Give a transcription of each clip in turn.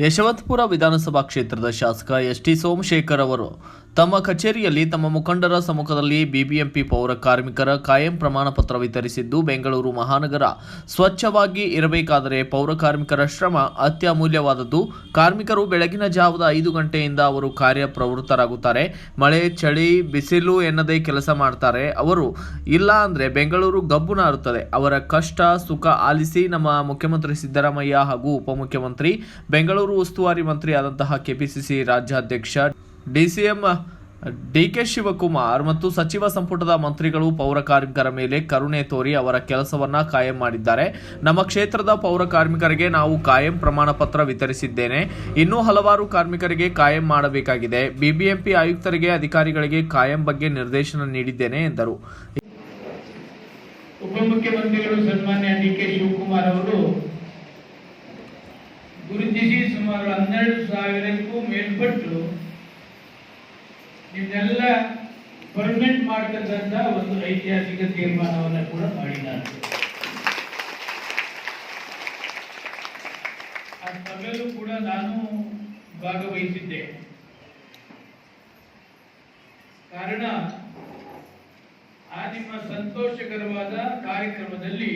ಯಶವಂತಪುರ ವಿಧಾನಸಭಾ ಕ್ಷೇತ್ರದ ಶಾಸಕ ಎಸ್.ಟಿ. ಸೋಮಶೇಖರ್ ಅವರು ತಮ್ಮ ಕಚೇರಿಯಲ್ಲಿ ತಮ್ಮ ಮುಖಂಡರ ಸಮ್ಮುಖದಲ್ಲಿ ಬಿಬಿಎಂಪಿ ಪೌರ ಕಾರ್ಮಿಕರ ಕಾಯಂ ಪ್ರಮಾಣ ಪತ್ರ ವಿತರಿಸಿದ್ದು, ಬೆಂಗಳೂರು ಮಹಾನಗರ ಸ್ವಚ್ಛವಾಗಿ ಇರಬೇಕಾದರೆ ಪೌರ ಕಾರ್ಮಿಕರ ಶ್ರಮ ಅತ್ಯಮೂಲ್ಯವಾದದ್ದು. ಕಾರ್ಮಿಕರು ಬೆಳಗಿನ ಜಾವದ 5 ಗಂಟೆಯಿಂದ ಅವರು ಕಾರ್ಯಪ್ರವೃತ್ತರಾಗುತ್ತಾರೆ. ಮಳೆ, ಚಳಿ, ಬಿಸಿಲು ಎನ್ನದೇ ಕೆಲಸ ಮಾಡ್ತಾರೆ. ಅವರು ಇಲ್ಲ ಅಂದ್ರೆ ಬೆಂಗಳೂರು ಗಬ್ಬು ನಾರುತ್ತದೆ. ಅವರ ಕಷ್ಟ ಸುಖ ಆಲಿಸಿ ನಮ್ಮ ಮುಖ್ಯಮಂತ್ರಿ ಸಿದ್ದರಾಮಯ್ಯ ಹಾಗೂ ಉಪಮುಖ್ಯಮಂತ್ರಿ ಬೆಂಗಳೂರು ಉಸ್ತುವಾರಿ ಮಂತ್ರಿ ಆದಂತಹ ಕೆಪಿಸಿಸಿ ರಾಜ್ಯಾಧ್ಯಕ್ಷ ಡಿಸಿಎಂ ಡಿಕೆ ಶಿವಕುಮಾರ್ ಮತ್ತು ಸಚಿವ ಸಂಪುಟದ ಮಂತ್ರಿಗಳು ಪೌರ ಕಾರ್ಮಿಕರ ಮೇಲೆ ಕರುಣೆ ತೋರಿ ಅವರ ಕೆಲಸವನ್ನ ಕಾಯಂ ಮಾಡಿದ್ದಾರೆ. ನಮ್ಮ ಕ್ಷೇತ್ರದ ಪೌರ ಕಾರ್ಮಿಕರಿಗೆ ನಾವು ಕಾಯಂ ಪ್ರಮಾಣ ಪತ್ರ ವಿತರಿಸಿದ್ದೇನೆ. ಇನ್ನೂ ಹಲವಾರು ಕಾರ್ಮಿಕರಿಗೆ ಕಾಯಂ ಮಾಡಬೇಕಾಗಿದೆ. ಬಿಬಿಎಂಪಿ ಆಯುಕ್ತರಿಗೆ, ಅಧಿಕಾರಿಗಳಿಗೆ ಕಾಯಂ ಬಗ್ಗೆ ನಿರ್ದೇಶನ ನೀಡಿದ್ದೇನೆ ಎಂದರು. ಉಪಮುಖ್ಯಮಂತ್ರಿಗಳು ಸನ್ಮಾನ್ಯ ಡಿಕೆ ಶಿವಕುಮಾರ್ ಅವರು ಗುರುತಿಸಿ ಸುಮಾರು 12,000ಕ್ಕೂ ಮೇಲ್ಪಟ್ಟು ನಿಮ್ಮೆಲ್ಲ ಪರ್ಮನೆಂಟ್ ಮಾಡತಕ್ಕಂಥ ಒಂದು ಐತಿಹಾಸಿಕ ತೀರ್ಮಾನವನ್ನು ಕೂಡ ಮಾಡಿದ್ದಾರೆ. ಆ ಸಭೆಯಲ್ಲೂ ಕೂಡ ನಾನು ಭಾಗವಹಿಸಿದ್ದೆ. ಕಾರಣ ಆ ನಿಮ್ಮ ಸಂತೋಷಕರವಾದ ಕಾರ್ಯಕ್ರಮದಲ್ಲಿ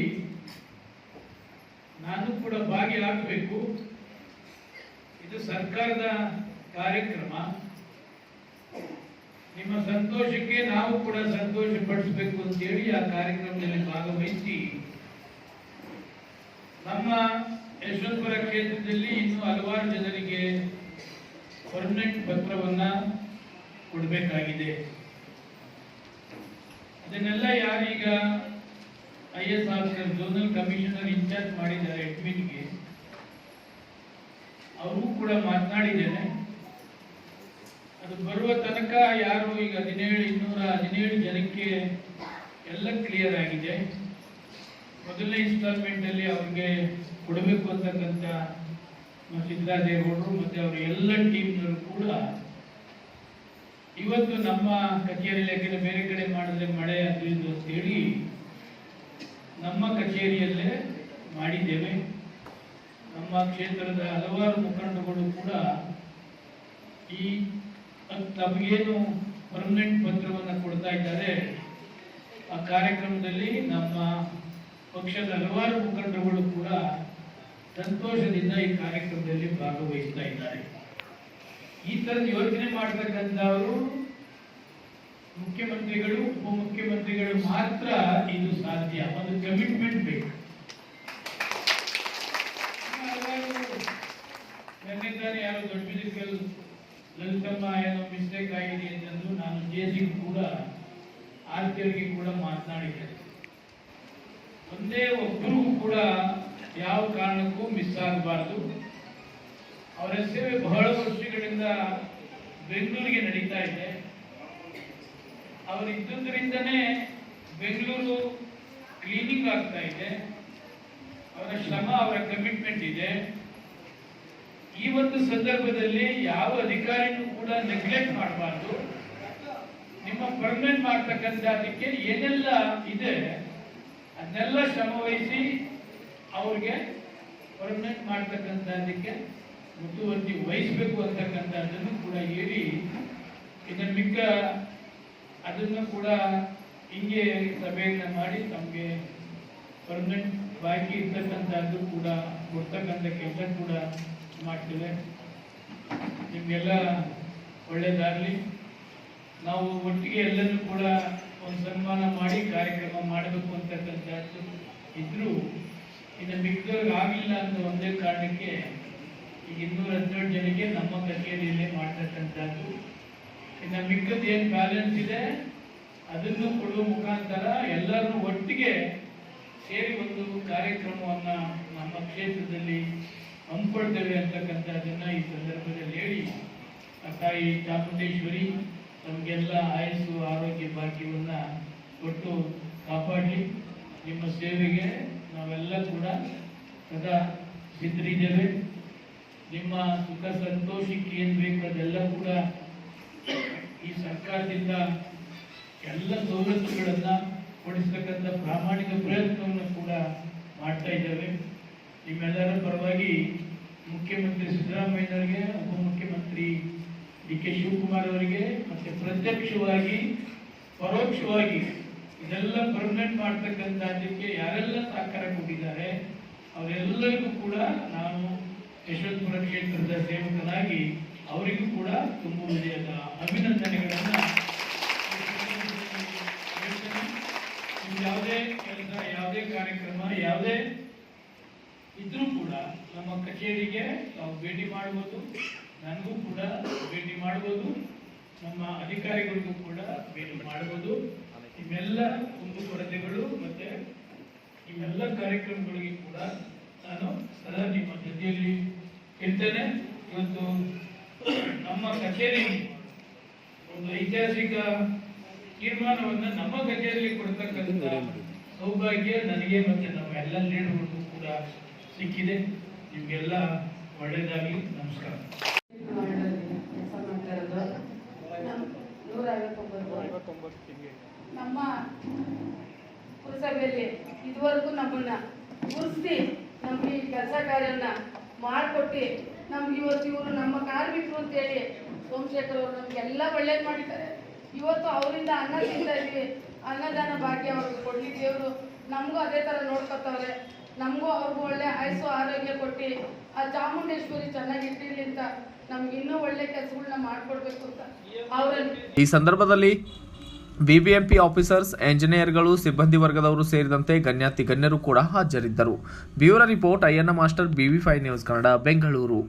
ನಾನು ಕೂಡ ಭಾಗಿಯಾಗಬೇಕು. ಇದು ಸರ್ಕಾರದ ಕಾರ್ಯಕ್ರಮ. ನಿಮ್ಮ ಸಂತೋಷಕ್ಕೆ ನಾವು ಕೂಡ ಸಂತೋಷ ಪಡಿಸಬೇಕು ಅಂತೇಳಿ ಆ ಕಾರ್ಯಕ್ರಮದಲ್ಲಿ ಭಾಗವಹಿಸಿ ನಮ್ಮ ಯಶವಂತಪುರ ಕ್ಷೇತ್ರದಲ್ಲಿ ಇನ್ನೂ ಹಲವಾರು ಜನರಿಗೆ ಪರ್ಮನೆಂಟ್ ಪತ್ರವನ್ನ ಕೊಡಬೇಕಾಗಿದೆ. ಅದನ್ನೆಲ್ಲ ಯಾರೀಗ IAS officer, zonal commissioner in charge ಮಾಡಿದ್ದಾರೆ ಅಡ್ಮಿನ್ಗೆ, ಅವರು ಕೂಡ ಮಾತನಾಡಿದ್ದೇನೆ. ಅದು ಬರುವ ತನಕ ಯಾರು ಈಗ 217 ಜನಕ್ಕೆ ಎಲ್ಲ ಕ್ಲಿಯರ್ ಆಗಿದೆ. ಮೊದಲನೇ ಇನ್ಸ್ಟಾಲ್ಮೆಂಟ್ ಅಲ್ಲಿ ಅವ್ರಿಗೆ ಕೊಡಬೇಕು ಅಂತಕ್ಕಂಥ ಸಿದ್ದರಾದೇಗೌಡರು ಮತ್ತೆ ಅವರ ಎಲ್ಲ ಟೀಮ್ನವರು ಕೂಡ ಇವತ್ತು ನಮ್ಮ ಕಚೇರಿಯಲ್ಲಿ, ಯಾಕೆಂದ್ರೆ ಬೇರೆ ಕಡೆ ಮಾಡಿದ್ರೆ ಮಳೆ ಅದು ಇದು ಅಂತೇಳಿ ನಮ್ಮ ಕಚೇರಿಯಲ್ಲೇ ಮಾಡಿದ್ದೇವೆ. ನಮ್ಮ ಕ್ಷೇತ್ರದ ಹಲವಾರು ಮುಖಂಡಗಳು ಕೂಡ ಈ ತಮಗೇನು ಪರ್ಮನೆಂಟ್ ಪತ್ರವನ್ನು ಕೊಡ್ತಾ ಇದ್ದಾರೆ, ಆ ಕಾರ್ಯಕ್ರಮದಲ್ಲಿ ನಮ್ಮ ಪಕ್ಷದ ಹಲವಾರು ಮುಖಂಡರುಗಳು ಕೂಡ ಸಂತೋಷದಿಂದ ಈ ಕಾರ್ಯಕ್ರಮದಲ್ಲಿ ಭಾಗವಹಿಸ್ತಾ ಇದ್ದಾರೆ. ಈ ತರದ ಯೋಚನೆ ಮಾಡತಕ್ಕಂಥವರು ಮುಖ್ಯಮಂತ್ರಿಗಳು, ಉಪಮುಖ್ಯಮಂತ್ರಿಗಳು ಮಾತ್ರ ಇದು ಸಾಧ್ಯ. ಒಂದು ಕಮಿಟ್ಮೆಂಟ್ ಬೇಕು. ನಿನ್ನೆ ಯಾರೋ ದೊಡ್ಡ ಮ್ಯೂಸಿಕಲ್ ಲಲಿತಮ್ಮ ಏನೋ ಮಿಸ್ಟೇಕ್ ಆಗಿದೆ ಅಂತಂದು ನಾನು ಜೆಸಿ ಕೂಡ ಆರ್ತಿಯವರಿಗೆ ಕೂಡ ಮಾತನಾಡಿದ್ದೇನೆ. ಒಂದೇ ಒಬ್ಬರು ಕೂಡ ಯಾವ ಕಾರಣಕ್ಕೂ ಮಿಸ್ ಆಗಬಾರದು. ಅವರ ಸೇವೆ ಬಹಳ ವರ್ಷಗಳಿಂದ ಬೆಂಗಳೂರಿಗೆ ನಡೀತಾ ಇದೆ. ಅವರು ಇದ್ದುದರಿಂದನೇ ಬೆಂಗಳೂರು ಕ್ಲೀನಿಂಗ್ ಆಗ್ತಾ ಇದೆ. ಅವರ ಶ್ರಮ, ಅವರ ಕಮಿಟ್ಮೆಂಟ್ ಇದೆ. ಈ ಒಂದು ಸಂದರ್ಭದಲ್ಲಿ ಯಾವ ಅಧಿಕಾರಿನೂ ಕೂಡ ನೆಗ್ಲೆಕ್ಟ್ ಮಾಡಬಾರ್ದು. ನಿಮ್ಮ ಪರ್ಮನೆಂಟ್ ಮಾಡ್ತಕ್ಕಂಥದಕ್ಕೆ ಏನೆಲ್ಲ ಇದೆ ಅದನ್ನೆಲ್ಲ ಶ್ರಮ ವಹಿಸಿ ಅವ್ರಿಗೆ ಪರ್ಮನೆಂಟ್ ಮಾಡ್ತಕ್ಕಂಥದಕ್ಕೆ ಮುತುವರ್ಜಿ ವಹಿಸಬೇಕು ಅಂತಕ್ಕಂಥದ್ದನ್ನು ಕೂಡ ಹೇಳಿ, ಇನ್ನು ಮಿಕ್ಕ ಅದನ್ನು ಕೂಡ ಹಿಂಗೆ ಸಭೆಯನ್ನ ಮಾಡಿ ತಮಗೆ ಪರ್ಮನೆಂಟ್ ಬಾಕಿ ಇರ್ತಕ್ಕಂಥದ್ದು ಕೂಡ ಕೊಡ್ತಕ್ಕಂಥ ಕೆಲಸ ಕೂಡ ಮಾಡ್ತೇವೆ. ನಿಮಗೆಲ್ಲ ಒಳ್ಳೇದಾಗಲಿ. ನಾವು ಒಟ್ಟಿಗೆ ಎಲ್ಲರೂ ಕೂಡ ಒಂದು ಸನ್ಮಾನ ಮಾಡಿ ಕಾರ್ಯಕ್ರಮ ಮಾಡಬೇಕು ಅಂತಕ್ಕಂಥದ್ದು ಇದ್ರೂ ಇನ್ನು ಮಿಕ್ಕದವ್ರಿಗೆ ಆಗಿಲ್ಲ ಅಂತ ಒಂದೇ ಕಾರಣಕ್ಕೆ ಈಗ 217 ಜನಕ್ಕೆ ನಮ್ಮ ಕಚೇರಿಯಲ್ಲೇ ಮಾಡ್ತಕ್ಕಂಥದ್ದು. ಇನ್ನು ಮಿಕ್ಕದ ಏನು ಬ್ಯಾಲೆನ್ಸ್ ಇದೆ ಅದನ್ನು ಕೊಡುವ ಮುಖಾಂತರ ಎಲ್ಲರೂ ಒಟ್ಟಿಗೆ ಸೇರಿ ಒಂದು ಕಾರ್ಯಕ್ರಮವನ್ನ ನಮ್ಮ ಕ್ಷೇತ್ರದಲ್ಲಿ ಹಮ್ಮಿಕೊಳ್ತೇವೆ ಅಂತಕ್ಕಂಥದ್ದನ್ನ ಈ ಸಂದರ್ಭದಲ್ಲಿ ಹೇಳಿ, ತಾಯಿ ಚಾಮುಂಡೇಶ್ವರಿ ನಮಗೆಲ್ಲ ಆಯಸ್ಸು ಆರೋಗ್ಯ ಭಾಗ್ಯವನ್ನ ಕೊಟ್ಟು ಕಾಪಾಡಲಿ. ನಿಮ್ಮ ಸೇವೆಗೆ ನಾವೆಲ್ಲ ಕೂಡ ಸದಾ ಸಿದ್ಧರಿದ್ದೇವೆ. ನಿಮ್ಮ ಸುಖ ಸಂತೋಷಕ್ಕೆ ಏನು ಬೇಕು ಅದೆಲ್ಲ ಕೂಡ ಈ ಸರ್ಕಾರದಿಂದ ಎಲ್ಲ ಸವಲತ್ತುಗಳನ್ನ ಕೊಡಿಸ್ತಕ್ಕಂಥ ಪ್ರಾಮಾಣಿಕ ಪ್ರಯತ್ನವನ್ನು ಕೂಡ ಮಾಡ್ತಾ ಇದ್ದೇವೆ. ನಿಮ್ಮೆಲ್ಲರ ಪರವಾಗಿ ಮುಖ್ಯ ಮುಖ್ಯಮಂತ್ರಿ ಸಿದ್ದರಾಮಯ್ಯನವರಿಗೆ, ಉಪಮುಖ್ಯಮಂತ್ರಿ DK ಶಿವಕುಮಾರ್ ಅವರಿಗೆ, ಮತ್ತೆ ಪ್ರತ್ಯಕ್ಷವಾಗಿ ಪರೋಕ್ಷವಾಗಿ ಇದೆಲ್ಲ ಪರ್ಮನೆಂಟ್ ಮಾಡ್ತಕ್ಕಂಥದ್ದಕ್ಕೆ ಯಾರೆಲ್ಲ ಸಹಕಾರ ಕೊಟ್ಟಿದ್ದಾರೆ ಅವರೆಲ್ಲರಿಗೂ ಕೂಡ ನಾನು ಯಶವಂತಪುರ ಕ್ಷೇತ್ರದ ಸೇವಕನಾಗಿ ಅವರಿಗೂ ಕೂಡ ತುಂಬ ಹೃದಯದ ಅಭಿನಂದನೆಗಳನ್ನು ಯಾವುದೇ ಕೆಲಸ, ಯಾವುದೇ ಕಾರ್ಯಕ್ರಮ, ಯಾವುದೇ ಇದ್ರೂ ಕೂಡ ನಮ್ಮ ಕಚೇರಿಗೆ ನಾವು ಭೇಟಿ ಮಾಡ್ಬೋದು, ನನಗೂ ಕೂಡ ಭೇಟಿ ಮಾಡ್ಬೋದು, ನಮ್ಮ ಅಧಿಕಾರಿಗಳಿಗೂ ಕೂಡ ಭೇಟಿ ಮಾಡ್ಬೋದು. ಇವೆಲ್ಲ ಕುಂದುಕೊರತೆಗಳು ಮತ್ತೆ ಇವೆಲ್ಲ ಕಾರ್ಯಕ್ರಮಗಳಿಗೆ ಕೂಡ ನಾನು ಸದಾ ನಿಮ್ಮ ಜೊತೆಯಲ್ಲಿ ಇರ್ತೇನೆ. ಇವತ್ತು ನಮ್ಮ ಕಚೇರಿ ಒಂದು ಐತಿಹಾಸಿಕ ತೀರ್ಮಾನವನ್ನು ನಮ್ಮ ಕಚೇರಿಯಲ್ಲಿ ಕೊಡ್ತಕ್ಕಂಥ ಸೌಭಾಗ್ಯ ನನಗೆ ಮತ್ತೆ ನಮ್ಮ ಎಲ್ಲ ಲೀಡರ್ಗಳಿಗೂ ಕೂಡ ಸಿಕ್ಕಿದೆ. ನಿಮಗೆಲ್ಲ ಒಳ್ಳೆಯದಾಗಲಿ. ನಮಸ್ಕಾರ. ನಮ್ಮ ಪುರಸಭೆಯಲ್ಲಿ ಇದುವರೆಗೂ ನಮ್ಮನ್ನ ಗುರುತಿಸಿ ನಮ್ಗೆ ಈ ಕೆಲಸ ಕಾರ್ಯನ ಮಾಡಿಕೊಟ್ಟು ನಮ್ಗೆ ಇವತ್ತು ಇವರು ನಮ್ಮ ಕಾರ್ಮಿಕರು ಅಂತೇಳಿ ಸೋಮಶೇಖರ್ ಅವರು ನಮ್ಗೆಲ್ಲ ಒಳ್ಳೇದು ಮಾಡಿದ್ದಾರೆ. ಇವತ್ತು ಅವರಿಂದ ಅನ್ನ ತಿಂತಾ ಇದ್ವಿ, ಅನ್ನದಾನ ಭಾಗ್ಯ ಅವ್ರಿಗೆ ಕೊಡ್ಲಿ ದೇವರು ನಮಗೂ ಅದೇ ಥರ ನೋಡ್ಕೊತವ್ರೆ. ನಮಗೂ ಅವ್ರಿಗೂ ಒಳ್ಳೆ ಆಯಸ್ಸು ಆರೋಗ್ಯ ಕೊಟ್ಟು ಆ ಚಾಮುಂಡೇಶ್ವರಿ ಚೆನ್ನಾಗಿಟ್ಟಿರ್ಲಿ ಅಂತ ನಮ್ಗೆ ಇನ್ನೂ ಒಳ್ಳೆ ಕೆಲಸಗಳನ್ನ ಮಾಡಿಕೊಡ್ಬೇಕು ಅಂತ ಅವರಲ್ಲಿ ಈ ಸಂದರ್ಭದಲ್ಲಿ ಬಿಬಿಎಂಪಿ ಆಫೀಸರ್ಸ್, ಎಂಜಿನಿಯರ್ಗಳು, ಸಿಬ್ಬಂದಿ ವರ್ಗದವರು ಸೇರಿದಂತೆ ಗಣ್ಯಾತಿ ಗಣ್ಯರು ಕೂಡ ಹಾಜರಿದ್ದರು. Bureau report Ayyanna master, BV5 news Kannada, Bengaluru.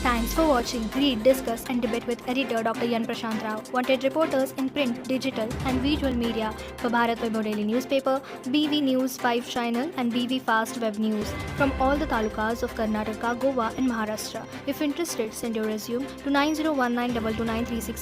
Thanks for watching. Read, discuss and debate with editor Dr. Yan Prashant Rao. Wanted reporters in print, digital and visual media for Bharat Vaibhav Daily Newspaper, BV News 5 Channel and BV Fast Web News from all the talukas of Karnataka, Goa and Maharashtra. If interested, send your resume to 9019229369.